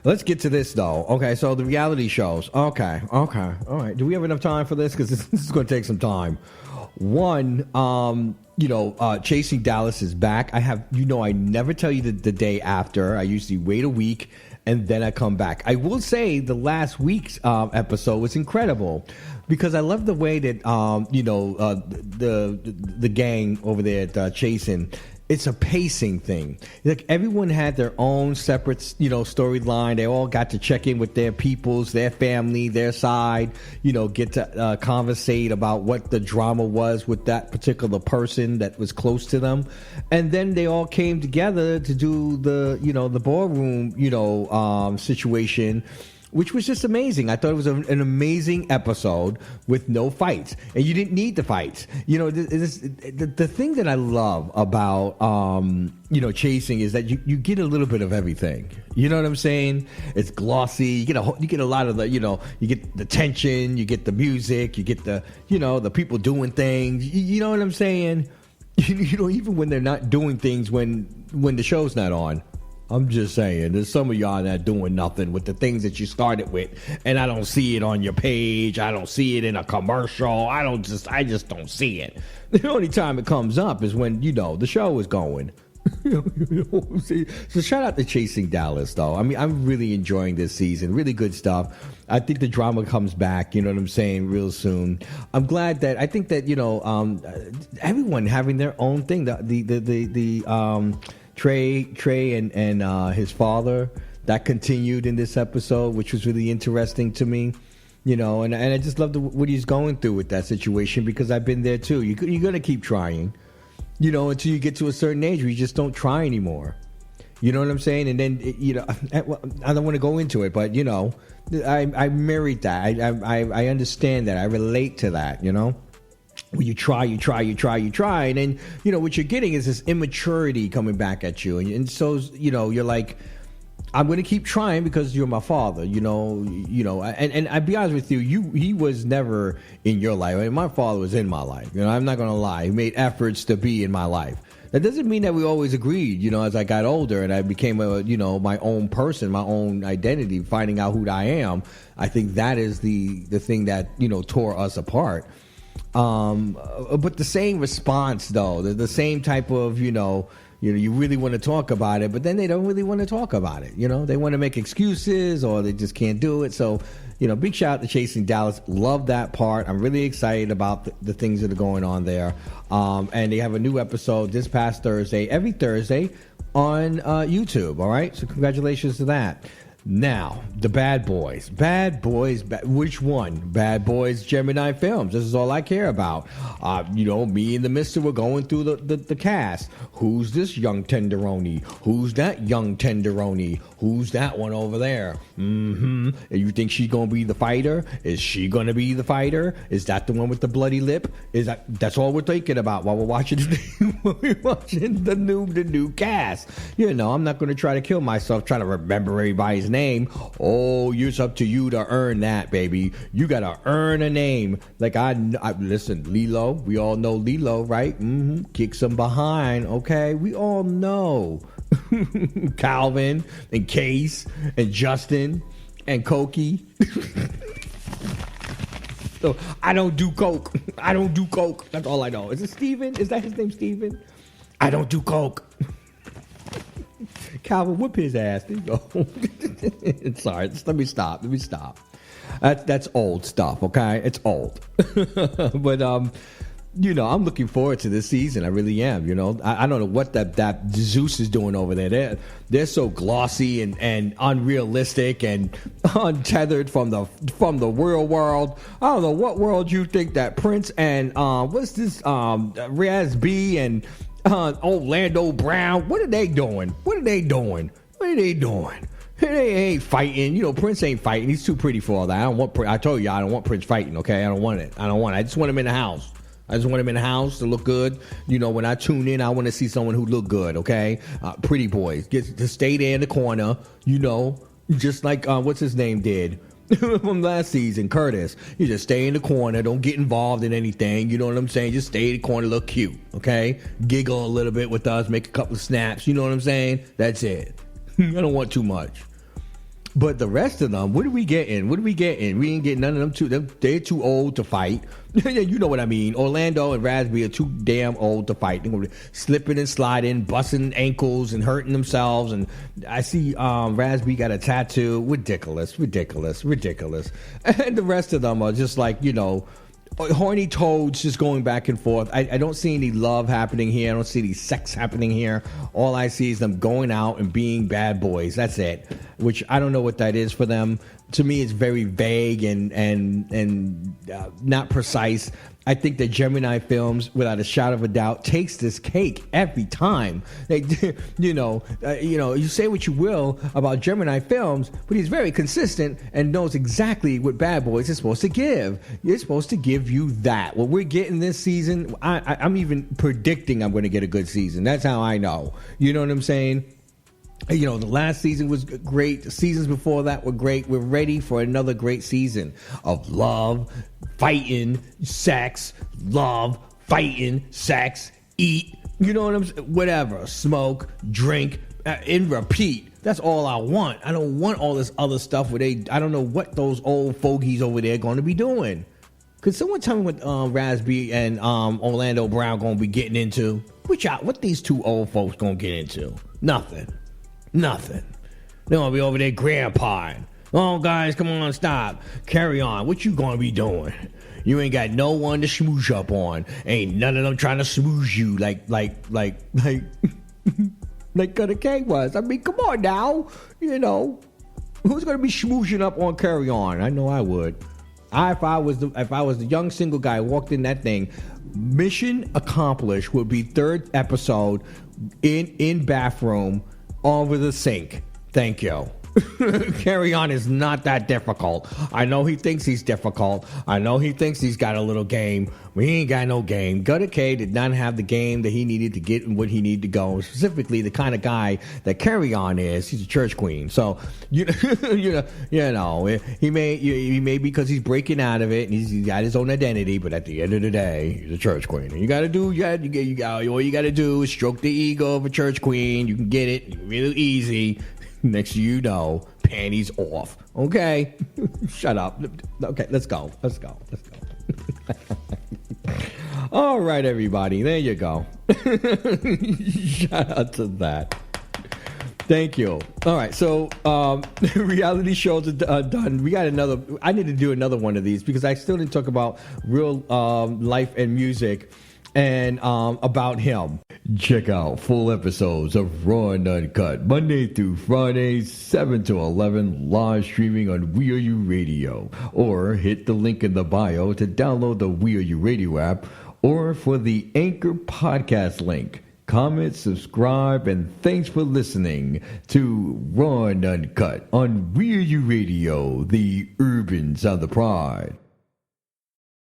Let's get to this though. Okay, so the reality shows. Okay, all right. Do we have enough time for this? Because this is going to take some time. One, Chasing Dallas is back. I never tell you the day after. I usually wait a week and then I come back. I will say the last week's episode was incredible because I love the way that the gang over there at Chasing. It's a pacing thing. Like everyone had their own separate, storyline. They all got to check in with their peoples, their family, their side. Get to conversate about what the drama was with that particular person that was close to them, and then they all came together to do the ballroom, situation, which was just amazing. I thought it was an amazing episode with no fights, and you didn't need the fights. The thing that I love about Chasing is that you get a little bit of everything. You know what I'm saying? It's glossy. You get a lot of the you get the tension, you get the music, you get the the people doing things. You know what I'm saying? Even when they're not doing things when the show's not on. I'm just saying, there's some of y'all not doing nothing with the things that you started with, and I don't see it on your page. I don't see it in a commercial. I just don't see it. The only time it comes up is when the show is going. So shout out to Chasing Dallas, though. I mean, I'm really enjoying this season. Really good stuff. I think the drama comes back. You know what I'm saying? Real soon. I'm glad that I think that everyone having their own thing. Trey and his father, that continued in this episode, which was really interesting to me, and I just love what he's going through with that situation because I've been there too. You're going to keep trying, until you get to a certain age where you just don't try anymore. You know what I'm saying? And then, I don't want to go into it, but, I married that. I understand that. I relate to that, When you try, and then what you're getting is this immaturity coming back at you, and so you're like, I'm going to keep trying because you're my father, and I'll be honest with you, he was never in your life. I mean, my father was in my life. I'm not going to lie. He made efforts to be in my life. That doesn't mean that we always agreed. As I got older and I became my own person, my own identity, finding out who I am. I think that is the thing that tore us apart. But the same response, though, the same type of, you really want to talk about it, but then they don't really want to talk about it. They want to make excuses or they just can't do it. So, big shout out to Chasing Dallas. Love that part. I'm really excited about the things that are going on there. And they have a new episode this past Thursday, every Thursday on YouTube. All right. So congratulations to that. Now, the Bad Boys. Which one? Bad Boys Gemini Films. This is all I care about. Me and the mister were going through the cast. Who's this young tenderoni? Who's that young tenderoni? Who's that one over there? And you think she's going to be the fighter? Is she going to be the fighter? Is that the one with the bloody lip? That's all we're thinking about while we're watching the new cast. I'm not going to try to kill myself trying to remember everybody's name. Oh, it's up to you to earn that, baby. You gotta earn a name. Like I listen, Lilo. We all know Lilo, right? Kicks him behind. Okay, we all know Calvin and Case and Justin and Cokie. So I don't do coke. That's all I know. Is it Steven? Is that his name, Steven? I don't do coke. Calvin, whip his ass. There you go. Sorry, let me stop. That's old stuff, okay? It's old. But I'm looking forward to this season. I really am. I don't know what that Zeus is doing over there. They're so glossy and unrealistic and untethered from the real world. I don't know what world you think that Prince and what's this Raz B and Orlando Brown. What are they doing? They ain't fighting. Prince ain't fighting. He's too pretty for all that. I told you I don't want Prince fighting. Okay, I don't want it. I just want him in the house. To look good. When I tune in, I want to see someone who look good. Okay, pretty boys get to stay there in the corner. Just like what's his name did. From last season, Curtis. You just stay in the corner. Don't get involved in anything. You know what I'm saying? Just stay in the corner, look cute. Okay? Giggle a little bit with us. Make a couple of snaps. You know what I'm saying? That's it. I don't want too much. But the rest of them, what are we getting? What are we getting? We ain't getting none of them too. They're too old to fight. You know what I mean. Orlando and Raspy are too damn old to fight. They're going to be slipping and sliding, busting ankles and hurting themselves. And I see Raspy got a tattoo. Ridiculous. And the rest of them are just like, horny toads just going back and forth. I don't see any love happening here. I don't see any sex happening here. All I see is them going out and being bad boys. That's it. Which I don't know what that is for them. To me, it's very vague and not precise. I think that Gemini Films, without a shadow of a doubt, takes this cake every time. They, you say what you will about Gemini Films, but he's very consistent and knows exactly what Bad Boys is supposed to give. It's supposed to give you that. What we're getting this season, I'm even predicting I'm going to get a good season. That's how I know. You know what I'm saying? The last season was great. The seasons before that were great. We're ready for another great season of love, fighting, sex, love, fighting, sex, eat. You know what I'm saying? Whatever. Smoke, drink, and repeat. That's all I want. I don't want all this other stuff where I don't know what those old fogies over there are going to be doing. Could someone tell me what Raspy and Orlando Brown going to be getting into? What these two old folks going to get into? Nothing. They're going to be over there grandpaing. Oh, guys, come on, stop. Carry on. What you going to be doing? You ain't got no one to smoosh up on. Ain't none of them trying to smoosh you like Gutter K was. I mean, come on now. Who's going to be smooshing up on Carry On? I know I would. If I was the young single guy who walked in that thing, mission accomplished would be third episode in bathroom over the sink. Thank you. Carry On is not that difficult. I know he thinks he's difficult. I know he thinks he's got a little game. We ain't got no game. Gutter K did not have the game that he needed to get and what he needed to go. Specifically, the kind of guy that Carry On is. He's a church queen. So he may because he's breaking out of it and he's got his own identity. But at the end of the day, he's a church queen. And all you got to do is stroke the ego of a church queen. You can get it real easy. Next you know, panties off. Okay? Shut up. Okay, let's go. All right, everybody. There you go. Shout out to that. Thank you. All right, so reality shows are done. We got another. I need to do another one of these because I still didn't talk about real life and music and about him. Check out full episodes of Raw and Uncut Monday through Friday, 7 to 11, live streaming on We Are You Radio. Or hit the link in the bio to download the We Are You Radio app or for the Anchor podcast link. Comment, subscribe, and thanks for listening to Raw and Uncut on We Are You Radio, the Urban Sound of Pride.